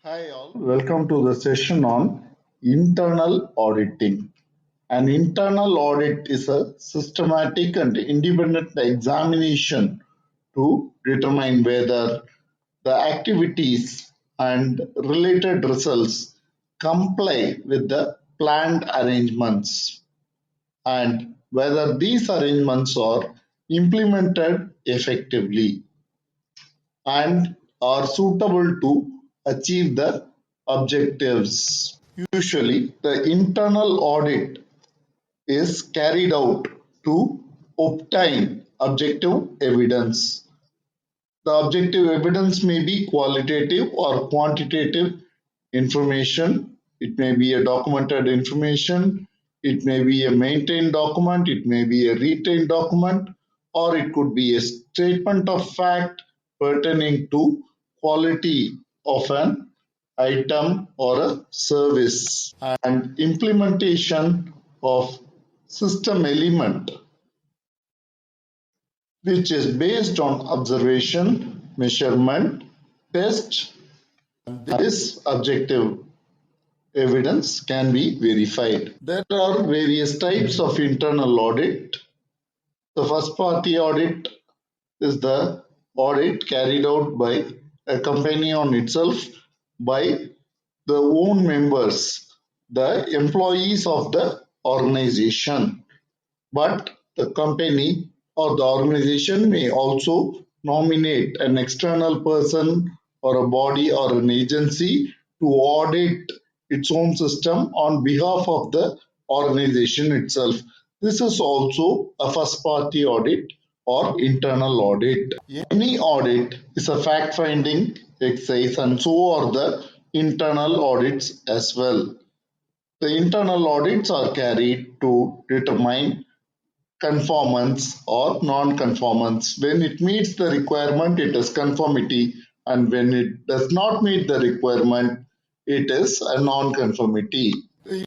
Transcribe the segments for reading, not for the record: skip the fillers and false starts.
Hi all, welcome to the session on internal auditing. An internal audit is a systematic and independent examination to determine whether the activities and related results comply with the planned arrangements and whether these arrangements are implemented effectively and are suitable to achieve the objectives. Usually, the internal audit is carried out to obtain objective evidence. The objective evidence may be qualitative or quantitative information. It may be a documented information, it may be a maintained document, it may be a retained document, or it could be a statement of fact pertaining to quality of an item or a service and implementation of system element which is based on observation, measurement, test. This objective evidence can be verified. There are various types of internal audit. The first party audit is the audit carried out by a company on itself by the own members, the employees of the organization. But the company or the organization may also nominate an external person or a body or an agency to audit its own system on behalf of the organization itself. This is also a first party audit or internal audit. Any audit is a fact finding exercise, and so are the internal audits as well. The internal audits are carried to determine conformance or non-conformance. When it meets the requirement, it is conformity, and when it does not meet the requirement, it is a non-conformity.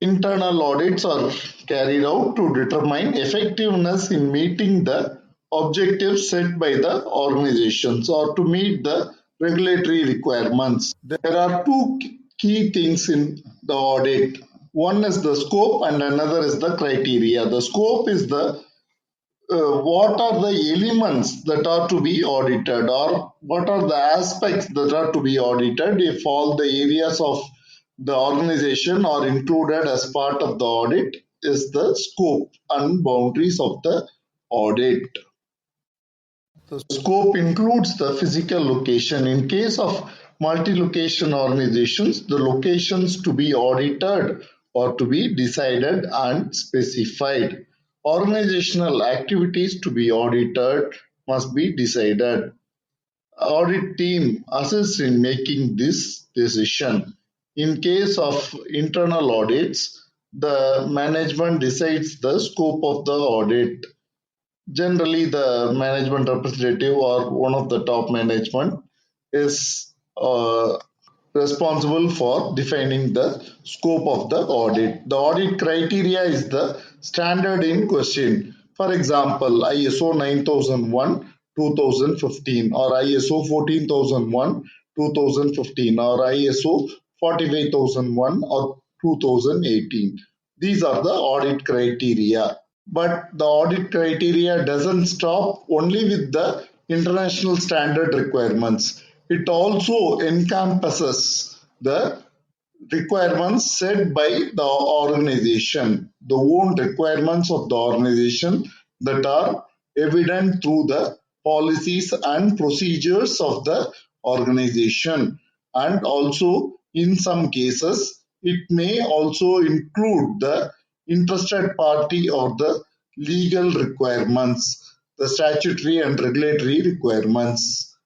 Internal audits are carried out to determine effectiveness in meeting the objectives set by the organizations or to meet the regulatory requirements. There are two key things in the audit. One is the scope and another is the criteria. The scope is the what are the elements that are to be audited or what are the aspects that are to be audited if all the areas of the organization are included as part of the audit is the scope and boundaries of the audit. The scope includes the physical location. In case of multi-location organizations, the locations to be audited or to be decided and specified. Organizational activities to be audited must be decided. Audit team assists in making this decision. In case of internal audits, the management decides the scope of the audit. Generally, the management representative or one of the top management is responsible for defining the scope of the audit. The audit criteria is the standard in question. For example, ISO 9001 2015 or ISO 14001 2015 or ISO 45001 or 2018. These are the audit criteria. But the audit criteria doesn't stop only with the international standard requirements. It also encompasses the requirements set by the organization, the own requirements of the organization that are evident through the policies and procedures of the organization. And also, in some cases, it may also include the interested party or the legal requirements, the statutory and regulatory requirements.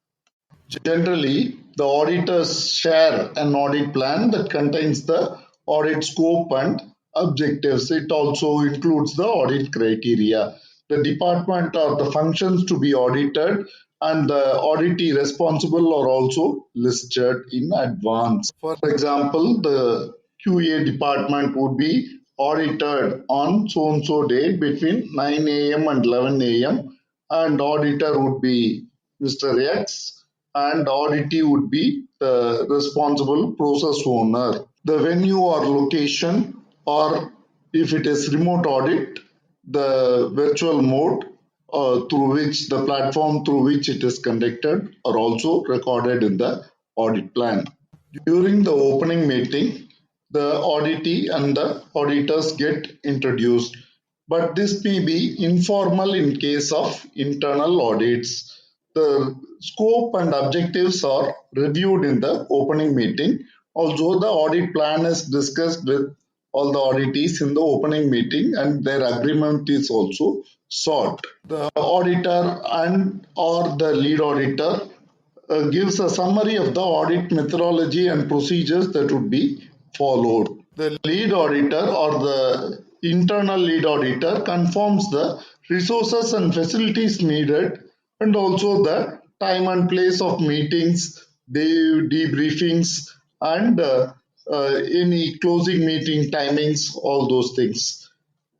Generally, the auditors share an audit plan that contains the audit scope and objectives. It also includes the audit criteria, the department or the functions to be audited, and the auditee responsible are also listed in advance. For example, the QA department would be audited on so and so date between 9 a.m. and 11 a.m. and auditor would be Mr. X and auditee would be the responsible process owner. The venue or location, or if it is remote audit, the virtual mode through which the platform through which it is conducted are also recorded in the audit plan. During the opening meeting, the auditee and the auditors get introduced, but this may be informal in case of internal audits. The scope and objectives are reviewed in the opening meeting. Also, the audit plan is discussed with all the auditees in the opening meeting and their agreement is also sought. The auditor and or the lead auditor gives a summary of the audit methodology and procedures that would be followed. The lead auditor or the internal lead auditor confirms the resources and facilities needed and also the time and place of meetings, debriefings, and any closing meeting timings, all those things.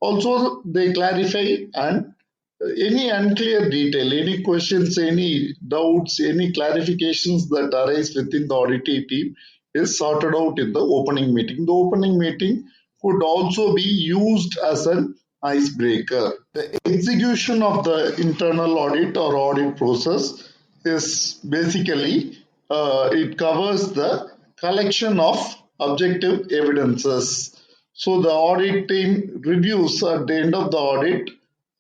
Also, they clarify and any unclear detail, any questions, any doubts, any clarifications that arise within the audit team is sorted out in the opening meeting. The opening meeting could also be used as an icebreaker. The execution of the internal audit or audit process is basically it covers the collection of objective evidences. So the audit team reviews at the end of the audit,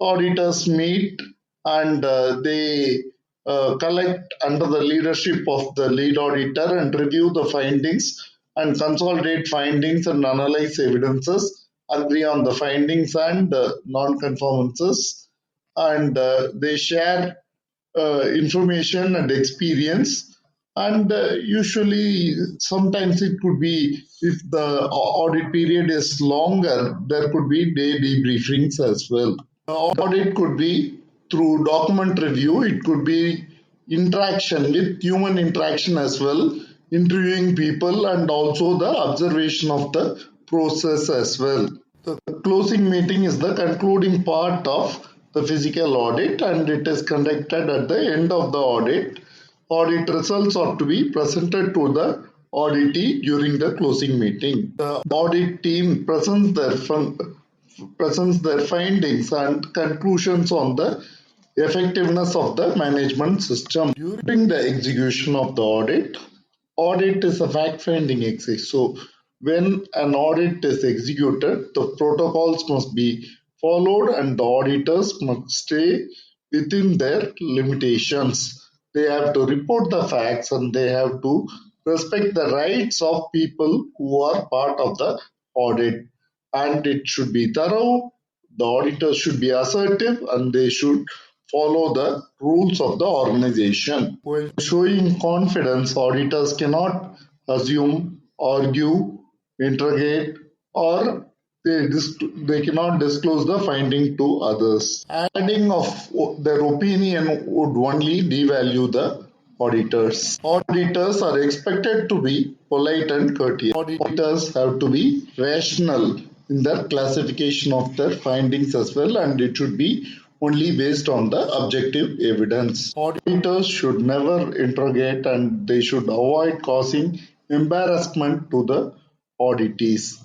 auditors meet and they collect under the leadership of the lead auditor and review the findings and consolidate findings and analyze evidences, agree on the findings and non-conformances, and they share information and experience. And usually, sometimes it could be if the audit period is longer, there could be day debriefings as well. Audit could be through document review, it could be interaction with human interaction as well, interviewing people and also the observation of the process as well. The closing meeting is the concluding part of the physical audit and it is conducted at the end of the audit. Audit results are to be presented to the auditee during the closing meeting. The audit team presents their findings and conclusions on the effectiveness of the management system. During the execution of the audit is a fact-finding exercise. So when an audit is executed, the protocols must be followed and the auditors must stay within their limitations. They have to report the facts and they have to respect the rights of people who are part of the audit. And it should be thorough, the auditors should be assertive, and they should follow the rules of the organization. While showing confidence, auditors cannot assume, argue, interrogate, or they cannot disclose the finding to others. Adding of their opinion would only devalue the auditors. Auditors are expected to be polite and courteous. Auditors have to be rational in their classification of their findings as well, and it should be only based on the objective evidence. Auditors should never interrogate and they should avoid causing embarrassment to the auditees.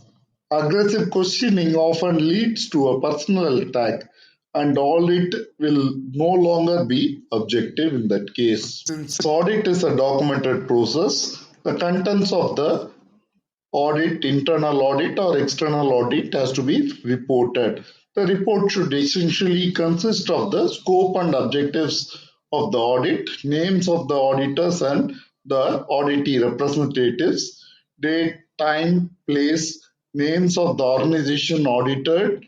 Aggressive questioning often leads to a personal attack and audit will no longer be objective in that case. Since audit is a documented process, the contents of the audit, internal audit or external audit has to be reported. The report should essentially consist of the scope and objectives of the audit, names of the auditors and the auditee representatives, date, time, place, names of the organization audited,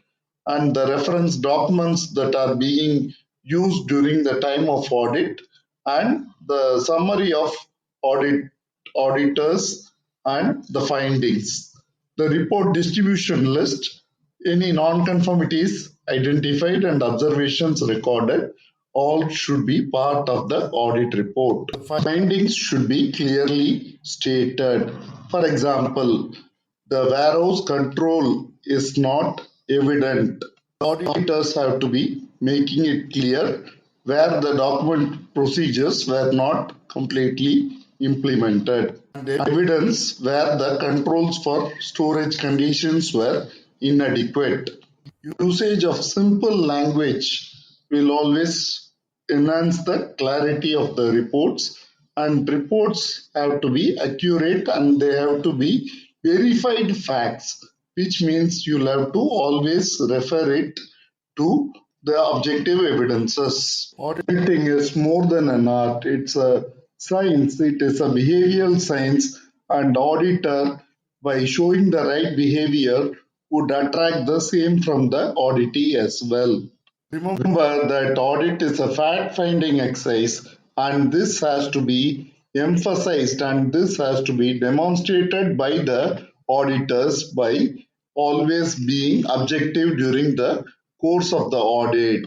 and the reference documents that are being used during the time of audit, and the summary of auditors and the findings. The report distribution list, any non-conformities identified and observations recorded, all should be part of the audit report. The findings should be clearly stated. For example, the warehouse control is not evident. Auditors have to be making it clear where the document procedures were not completely implemented, and evidence where the controls for storage conditions were inadequate. Usage of simple language will always enhance the clarity of the reports, and reports have to be accurate and they have to be verified facts, which means you'll have to always refer it to the objective evidences. Auditing is more than an art, it's a science, it is a behavioral science, and auditor, by showing the right behavior, would attract the same from the auditee as well. Remember that audit is a fact finding exercise, and this has to be emphasized and this has to be demonstrated by the auditors by always being objective during the course of the audit.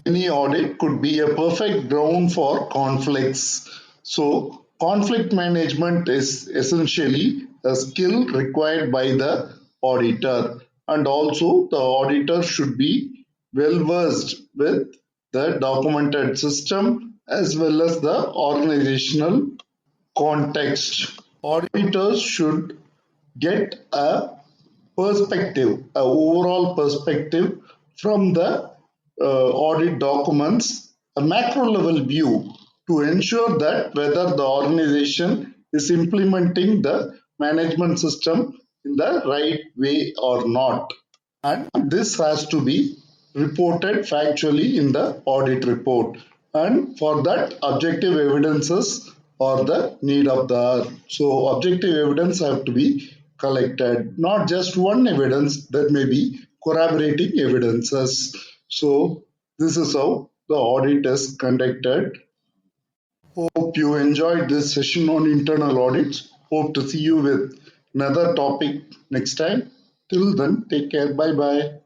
Any audit could be a perfect ground for conflicts. So, conflict management is essentially a skill required by the auditor, and also the auditor should be well versed with the documented system as well as the organizational context. Auditors should get a perspective, a overall perspective from the audit documents, a macro level view to ensure that whether the organization is implementing the management system in the right way or not. And this has to be reported factually in the audit report. And for that, objective evidences are the need of the hour. So, objective evidence have to be collected, not just one evidence, there may be corroborating evidences. So, this is how the audit is conducted. Hope you enjoyed this session on internal audits. Hope to see you with another topic next time. Till then, take care. Bye bye.